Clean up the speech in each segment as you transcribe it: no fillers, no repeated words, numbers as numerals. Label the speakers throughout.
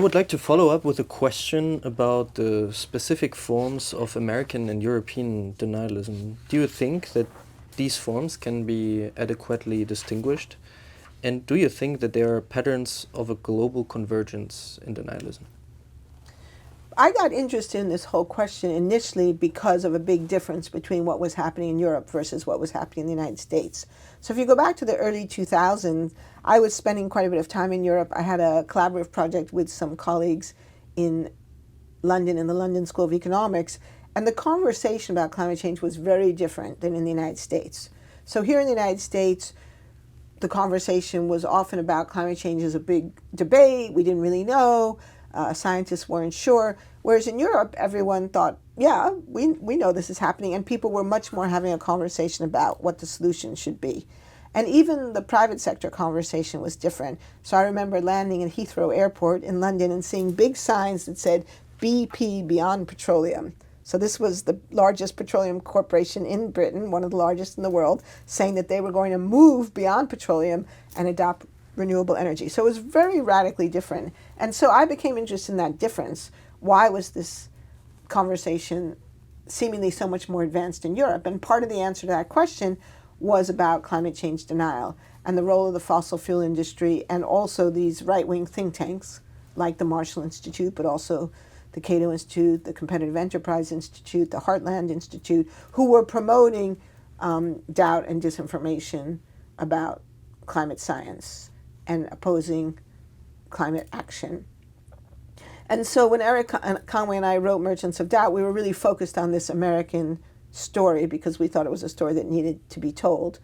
Speaker 1: would like to follow up with a question about the specific forms of American and European denialism. Do you think that these forms can be adequately distinguished? And do you think that there are patterns of a global convergence in denialism?
Speaker 2: I got interested in this whole question initially because of a big difference between what was happening in Europe versus what was happening in the United States. So if you go back to the early 2000s, I was spending quite a bit of time in Europe. I had a collaborative project with some colleagues in London, in the London School of Economics, and the conversation about climate change was very different than in the United States. So here in the United States, the conversation was often about climate change as a big debate. We didn't really know. Scientists weren't sure. Whereas in Europe, everyone thought, yeah, we know this is happening. And people were much more having a conversation about what the solution should be. And even the private sector conversation was different. So I remember landing at Heathrow Airport in London and seeing big signs that said BP, Beyond Petroleum. So this was the largest petroleum corporation in Britain, one of the largest in the world, saying that they were going to move beyond petroleum and adopt renewable energy. So it was very radically different. And so I became interested in that difference. Why was this conversation seemingly so much more advanced in Europe? And part of the answer to that question was about climate change denial and the role of the fossil fuel industry and also these right-wing think tanks like the Marshall Institute, but also the Cato Institute, the Competitive Enterprise Institute, the Heartland Institute, who were promoting doubt and disinformation about climate science and opposing climate action. And so when Eric Conway and I wrote Merchants of Doubt, we were really focused on this American story because we thought it was a story that needed to be told.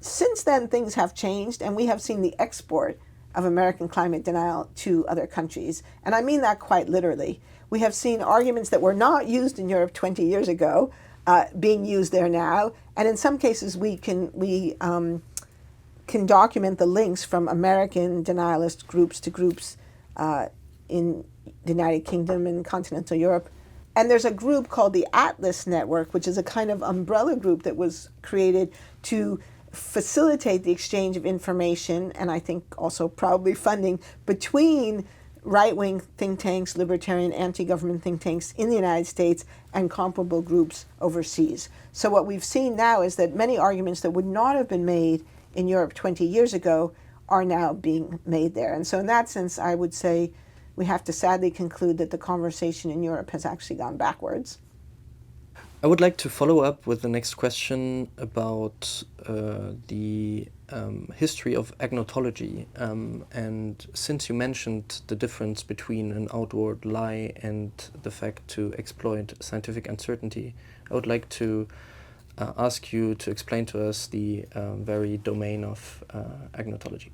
Speaker 2: Since then, things have changed, and we have seen the export of American climate denial to other countries. And I mean that quite literally. We have seen arguments that were not used in Europe 20 years ago being used there now. And in some cases, we can document the links from American denialist groups to groups in the United Kingdom and continental Europe. And there's a group called the Atlas Network, which is a kind of umbrella group that was created to facilitate the exchange of information and I think also probably funding between right-wing think tanks, libertarian, anti-government think tanks in the United States and comparable groups overseas. So what we've seen now is that many arguments that would not have been made in Europe 20 years ago are now being made there. And so in that sense, I would say we have to sadly conclude that the conversation in Europe has actually gone backwards.
Speaker 1: I would like to follow up with the next question about the history of agnotology. And since you mentioned the difference between an outward lie and the fact to exploit scientific uncertainty, I would like to ask you to explain to us the very domain of agnotology.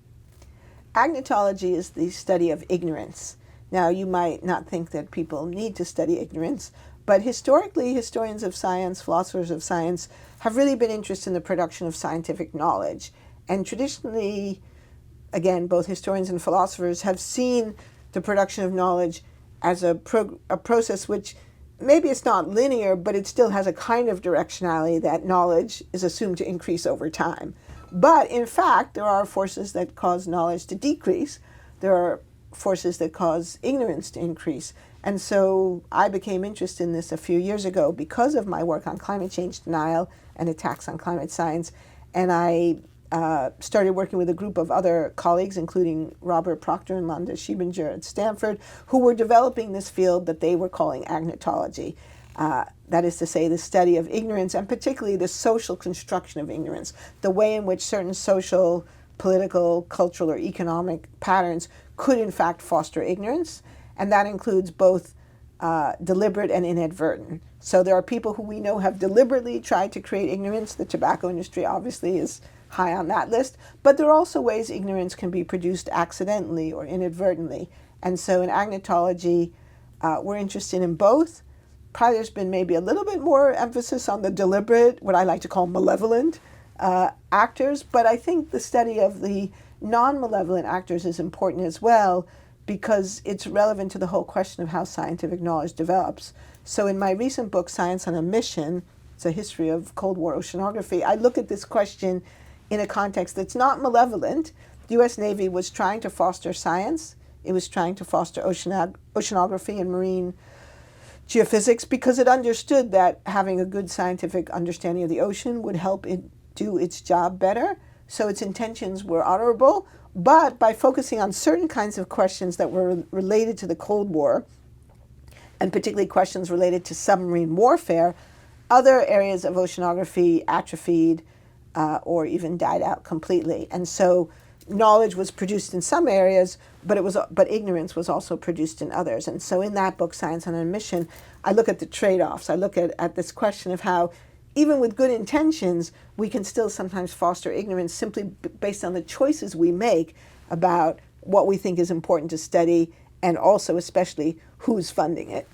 Speaker 2: Agnotology is the study of ignorance. Now, you might not think that people need to study ignorance, but historically, historians of science, philosophers of science, have really been interested in the production of scientific knowledge. And traditionally, again, both historians and philosophers have seen the production of knowledge as a process which maybe it's not linear, but it still has a kind of directionality that knowledge is assumed to increase over time. But in fact, there are forces that cause knowledge to decrease. There are forces that cause ignorance to increase. And so I became interested in this a few years ago because of my work on climate change denial and attacks on climate science. And I started working with a group of other colleagues, including Robert Proctor and Londa Schiebinger at Stanford, who were developing this field that they were calling agnotology. That is to say, the study of ignorance, and particularly the social construction of ignorance, the way in which certain social, political, cultural, or economic patterns could in fact foster ignorance. And that includes both deliberate and inadvertent. So there are people who we know have deliberately tried to create ignorance. The tobacco industry obviously is high on that list. But there are also ways ignorance can be produced accidentally or inadvertently. And so in agnotology, we're interested in both. Probably there's been maybe a little bit more emphasis on the deliberate, what I like to call malevolent actors. But I think the study of the non-malevolent actors is important as well, because it's relevant to the whole question of how scientific knowledge develops. So in my recent book, Science on a Mission, it's a history of Cold War oceanography, I look at this question in a context that's not malevolent. The U.S. Navy was trying to foster science It was trying to foster oceanography and marine geophysics because it understood that having a good scientific understanding of the ocean would help it do its job better. So its intentions were honorable, but by focusing on certain kinds of questions that were related to the Cold War, and particularly questions related to submarine warfare, other areas of oceanography atrophied or even died out completely. And so knowledge was produced in some areas, but ignorance was also produced in others. And so in that book, Science on a Mission, I look at the trade-offs. I look at this question of how even with good intentions, we can still sometimes foster ignorance simply based on the choices we make about what we think is important to study, and also especially who's funding it.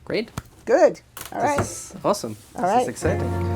Speaker 1: Great.
Speaker 2: Good. All right.
Speaker 1: This is awesome.
Speaker 2: All
Speaker 1: This
Speaker 2: right.
Speaker 1: is exciting.